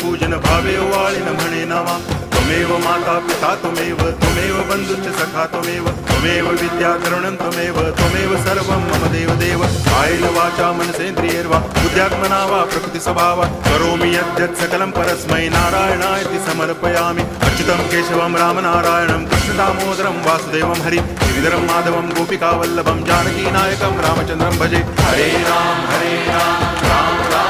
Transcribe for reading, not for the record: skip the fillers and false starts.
पूजन भावे वाळिन म्हणे नावा त्वमेव माता पिता त्वमेव बंधुश्च सखा त्वमेव विद्या तरुणं त्वमेव सर्वं मम देव कायेन वाचा मनसेन्द्रियैर्वा बुद्ध्यात्मना वा प्रकृति स्वभावात् करोमि यद्यत् सकलं परस्मै नारायणायति समर्पयामि अच्युतं केशवं रामनारायणं कृष्णदामोदरं वासुदेवं हरि गिरिधरं माधवं गोपिकावल्लभं जानकीनायकं रामचन्द्रं भजे हरे राम राम राम